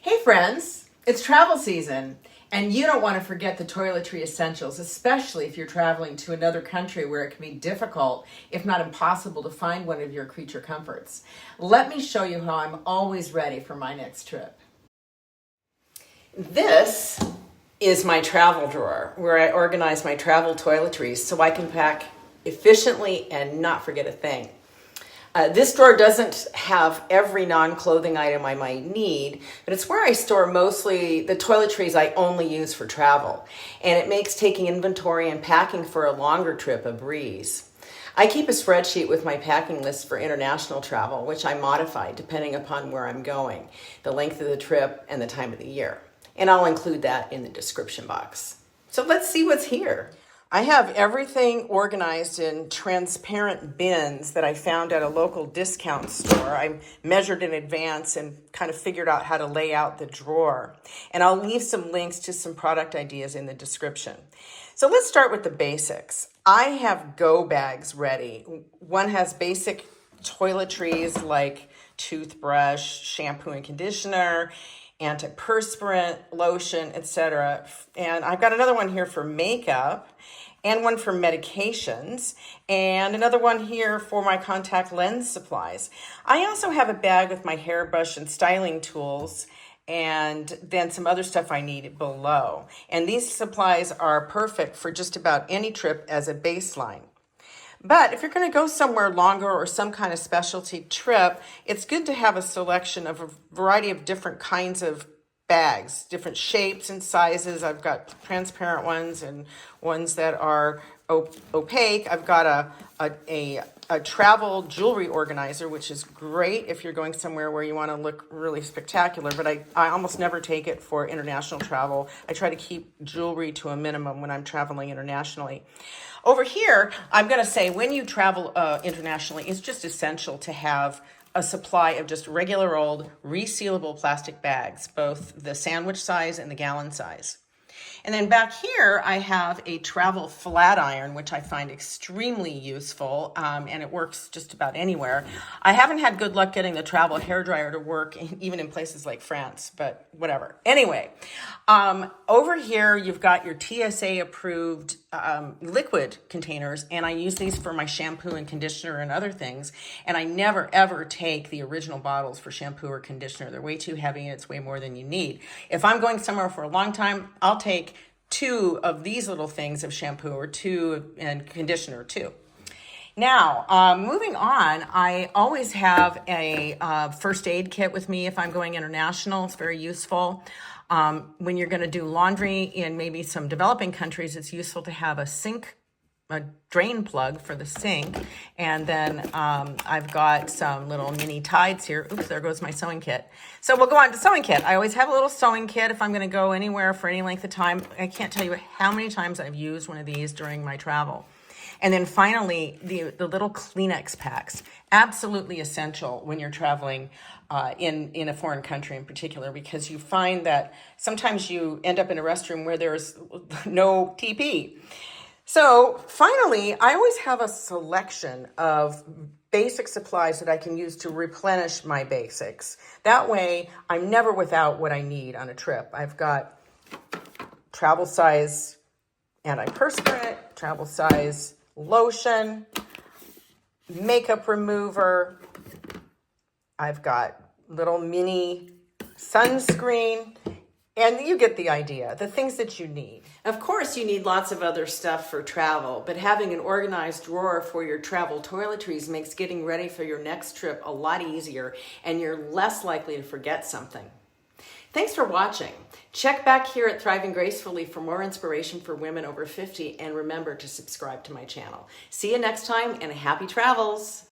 Hey friends, it's travel season and you don't want to forget the toiletry essentials, especially if you're traveling to another country where it can be difficult, if not impossible, to find one of your creature comforts. Let me show you how I'm always ready for my next trip. This is my travel drawer where I organize my travel toiletries so I can pack efficiently and not forget a thing. This drawer doesn't have every non-clothing item I might need, but it's where I store mostly the toiletries I only use for travel, and it makes taking inventory and packing for a longer trip a breeze. I keep a spreadsheet with my packing list for international travel, which I modify depending upon where I'm going, the length of the trip, and the time of the year. And I'll include that in the description box. So let's see what's here. I have everything organized in transparent bins that I found at a local discount store. I measured in advance and kind of figured out how to lay out the drawer. And I'll leave some links to some product ideas in the description. So let's start with the basics. I have go bags ready. One has basic toiletries like toothbrush, shampoo and conditioner, antiperspirant, lotion, etc. And I've got another one here for makeup and one for medications and another one here for my contact lens supplies. I also have a bag with my hairbrush and styling tools and then some other stuff I need below. And these supplies are perfect for just about any trip as a baseline. But if you're going to go somewhere longer or some kind of specialty trip, it's good to have a selection of a variety of different kinds of bags, different shapes and sizes. I've got transparent ones and ones that are opaque. I've got a travel jewelry organizer, which is great if you're going somewhere where you want to look really spectacular, but I almost never take it for international travel. I try to keep jewelry to a minimum when I'm traveling internationally. Over here, I'm going to say when you travel internationally, it's just essential to have a supply of just regular old resealable plastic bags, both the sandwich size and the gallon size. And then back here, I have a travel flat iron, which I find extremely useful, and it works just about anywhere. I haven't had good luck getting the travel hairdryer to work, even in places like France, but whatever. Anyway, over here, you've got your TSA-approved liquid containers, and I use these for my shampoo and conditioner and other things, and I never, ever take the original bottles for shampoo or conditioner. They're way too heavy, and it's way more than you need. If I'm going somewhere for a long time, I'll take 2 of these little things of shampoo or 2 and conditioner too. Now, moving on, I always have a first aid kit with me if I'm going international. It's very useful. When you're going to do laundry in maybe some developing countries, it's useful to have a drain plug for the sink. And then I've got some little mini tides here. Oops, there goes my sewing kit. So we'll go on to sewing kit. I always have a little sewing kit if I'm going to go anywhere for any length of time. I can't tell you how many times I've used one of these during my travel. And then finally, the little Kleenex packs, absolutely essential when you're traveling in a foreign country in particular, because you find that sometimes you end up in a restroom where there's no TP. So finally, I always have a selection of basic supplies that I can use to replenish my basics. That way, I'm never without what I need on a trip. I've got travel size antiperspirant, travel size lotion, makeup remover. I've got little mini sunscreen. And you get the idea, the things that you need. Of course, you need lots of other stuff for travel, but having an organized drawer for your travel toiletries makes getting ready for your next trip a lot easier, and you're less likely to forget something. Thanks for watching. Check back here at Thriving Gracefully for more inspiration for women over 50, and remember to subscribe to my channel. See you next time, and happy travels.